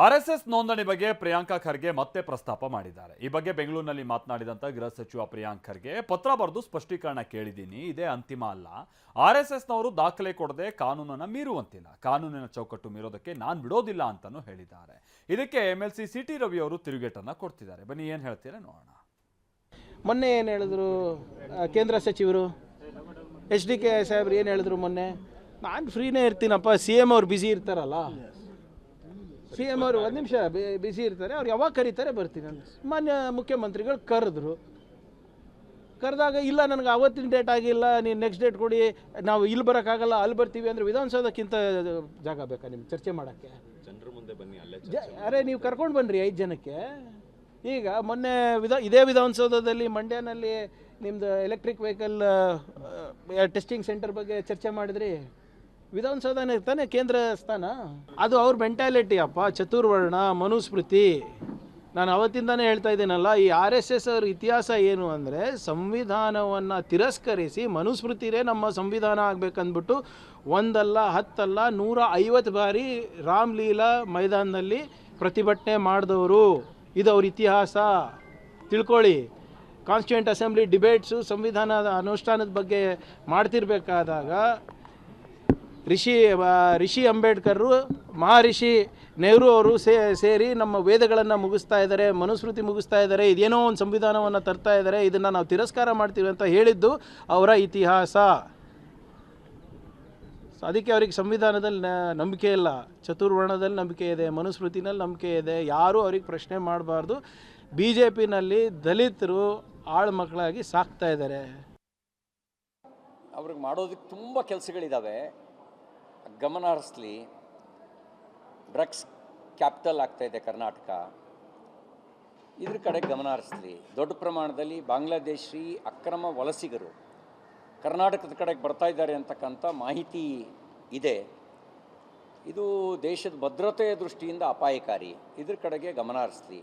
RSS ನೋಂದಣಿ ಬಗ್ಗೆ ಪ್ರಿಯಾಂಕಾ ಖರ್ಗೆ ಮತ್ತೆ ಪ್ರಸ್ತಾಪ ಮಾಡಿದ್ದಾರೆ. ಈ ಬಗ್ಗೆ ಬೆಂಗಳೂರಿನಲ್ಲಿ ಮಾತನಾಡಿದಂತ ಗೃಹ ಸಚಿವ ಪ್ರಿಯಾಂಕ್ ಖರ್ಗೆ ಪತ್ರ ಬರೆದು ಸ್ಪಷ್ಟೀಕರಣ ಕೇಳಿದ್ದೀನಿ. ಇದೇ ಅಂತಿಮ ಅಲ್ಲ. ಆರ್ಎಸ್ಎಸ್ನವರು ದಾಖಲೆ ಕೊಡದೆ ಕಾನೂನನ್ನ ಮೀರುವಂತಿಲ್ಲ. ಕಾನೂನಿನ ಚೌಕಟ್ಟು ಮೀರೋದಕ್ಕೆ ನಾನು ಬಿಡೋದಿಲ್ಲ ಅಂತಾನೂ ಹೇಳಿದ್ದಾರೆ. ಇದಕ್ಕೆ ಎಂಎಲ್ಸಿ ಸಿಟಿ ರವಿ ಅವರು ತಿರುಗೇಟನ್ನ ಕೊಡ್ತಿದ್ದಾರೆ. ಬನ್ನಿ ಏನ್ ಹೇಳ್ತೀರಾ ನೋಡೋಣ. ಮೊನ್ನೆ ಏನು ಹೇಳಿದ್ರು ಕೇಂದ್ರ ಸಚಿವರು HDK ಸಾಹೇಬ್ರು ಏನು ಹೇಳಿದ್ರು ಮೊನ್ನೆ? ನಾನು ಫ್ರೀನೇ ಇರ್ತೀನಪ್ಪ, CM ಅವ್ರು ಬ್ಯುಸಿ ಇರ್ತಾರಲ್ಲ, CM ಅವರು ಒಂದು ನಿಮಿಷ ಬ್ಯುಸಿ ಇರ್ತಾರೆ, ಅವ್ರು ಯಾವಾಗ ಕರೀತಾರೆ ಬರ್ತೀನಿ ಅಂತ. ಮಾನ್ಯ ಮುಖ್ಯಮಂತ್ರಿಗಳು ಕರೆದಾಗ ಇಲ್ಲ ನನಗೆ ಅವತ್ತಿನ ಡೇಟ್ ಆಗಿಲ್ಲ, ನೀನು ನೆಕ್ಸ್ಟ್ ಡೇಟ್ ಕೊಡಿ, ನಾವು ಇಲ್ಲಿ ಬರೋಕ್ಕಾಗಲ್ಲ ಅಲ್ಲಿ ಬರ್ತೀವಿ ಅಂದರೆ ವಿಧಾನಸೌಧಕ್ಕಿಂತ ಜಾಗ ಬೇಕಾ ನಿಮ್ಗೆ ಚರ್ಚೆ ಮಾಡೋಕ್ಕೆ? ಜನರ ಮುಂದೆ ಬನ್ನಿ, ಅಲ್ಲೇ ಅರೆ ನೀವು ಕರ್ಕೊಂಡು ಬನ್ನಿರಿ 5 ಜನಕ್ಕೆ. ಈಗ ಮೊನ್ನೆ ಇದೇ ವಿಧಾನಸೌಧದಲ್ಲಿ ಮಂಡ್ಯನಲ್ಲಿ ನಿಮ್ಮದು ಎಲೆಕ್ಟ್ರಿಕ್ ವೆಹಿಕಲ್ ಟೆಸ್ಟಿಂಗ್ ಸೆಂಟರ್ ಬಗ್ಗೆ ಚರ್ಚೆ ಮಾಡಿದ್ರಿ. ವಿಧಾನಸೌಧನೇ ಇರ್ತಾನೆ ಕೇಂದ್ರ ಸ್ಥಾನ. ಅದು ಅವ್ರ ಮೆಂಟ್ಯಾಲಿಟಿ ಅಪ್ಪ, ಚತುರ್ವರ್ಣ ಮನುಸ್ಮೃತಿ. ನಾನು ಅವತ್ತಿಂದನೇ ಹೇಳ್ತಾ ಇದ್ದೀನಲ್ಲ, ಈ RSS ಅವ್ರ ಇತಿಹಾಸ ಏನು ಅಂದರೆ ಸಂವಿಧಾನವನ್ನು ತಿರಸ್ಕರಿಸಿ ಮನುಸ್ಮೃತಿನೇ ನಮ್ಮ ಸಂವಿಧಾನ ಆಗಬೇಕಂದ್ಬಿಟ್ಟು ಒಂದಲ್ಲ 10 ಅಲ್ಲ 150 ಬಾರಿ ರಾಮಲೀಲಾ ಮೈದಾನದಲ್ಲಿ ಪ್ರತಿಭಟನೆ ಮಾಡಿದವರು. ಇದು ಅವ್ರ ಇತಿಹಾಸ, ತಿಳ್ಕೊಳ್ಳಿ. ಕಾನ್ಸ್ಟಿಟ್ಯೂಂಟ್ ಅಸೆಂಬ್ಲಿ ಡಿಬೇಟ್ಸು ಸಂವಿಧಾನದ ಅನುಷ್ಠಾನದ ಬಗ್ಗೆ ಮಾಡ್ತಿರ್ಬೇಕಾದಾಗ ರಿಷಿ ಅಂಬೇಡ್ಕರು, ಮಹರ್ಷಿ ನೆಹರು ಅವರು ಸೇರಿ ನಮ್ಮ ವೇದಗಳನ್ನು ಮುಗಿಸ್ತಾ ಇದ್ದಾರೆ, ಮನುಸ್ಮೃತಿ ಮುಗಿಸ್ತಾ ಇದ್ದಾರೆ, ಇದೇನೋ ಒಂದು ಸಂವಿಧಾನವನ್ನು ತರ್ತಾ ಇದ್ದಾರೆ, ಇದನ್ನು ನಾವು ತಿರಸ್ಕಾರ ಮಾಡ್ತೀವಿ ಅಂತ ಹೇಳಿದ್ದು ಅವರ ಇತಿಹಾಸ. ಅದಕ್ಕೆ ಅವ್ರಿಗೆ ಸಂವಿಧಾನದಲ್ಲಿ ನಂಬಿಕೆ ಇಲ್ಲ, ಚತುರ್ವರ್ಣದಲ್ಲಿ ನಂಬಿಕೆ ಇದೆ, ಮನುಸ್ಮೃತಿನಲ್ಲಿ ನಂಬಿಕೆ ಇದೆ. ಯಾರೂ ಅವ್ರಿಗೆ ಪ್ರಶ್ನೆ ಮಾಡಬಾರ್ದು. BJPನಲ್ಲಿ ದಲಿತರು ಆಳು ಮಕ್ಕಳಾಗಿ ಸಾಕ್ತಾ ಇದ್ದಾರೆ. ಅವ್ರಿಗೆ ಮಾಡೋದಕ್ಕೆ ತುಂಬ ಕೆಲಸಗಳಿದ್ದಾವೆ. ಗಮನ ಹರಿಸಲಿ. ಡ್ರಗ್ಸ್ ಕ್ಯಾಪಿಟಲ್ ಆಗ್ತಾಯಿದೆ ಕರ್ನಾಟಕ, ಇದ್ರ ಕಡೆ ಗಮನ ಹರಿಸಲಿ. ದೊಡ್ಡ ಪ್ರಮಾಣದಲ್ಲಿ ಬಾಂಗ್ಲಾದೇಶಿ ಅಕ್ರಮ ವಲಸಿಗರು ಕರ್ನಾಟಕದ ಕಡೆಗೆ ಬರ್ತಾ ಇದ್ದಾರೆ ಅಂತಕ್ಕಂಥ ಮಾಹಿತಿ ಇದೆ. ಇದು ದೇಶದ ಭದ್ರತೆಯ ದೃಷ್ಟಿಯಿಂದ ಅಪಾಯಕಾರಿ. ಇದ್ರ ಕಡೆಗೆ ಗಮನ ಹರಿಸಲಿ.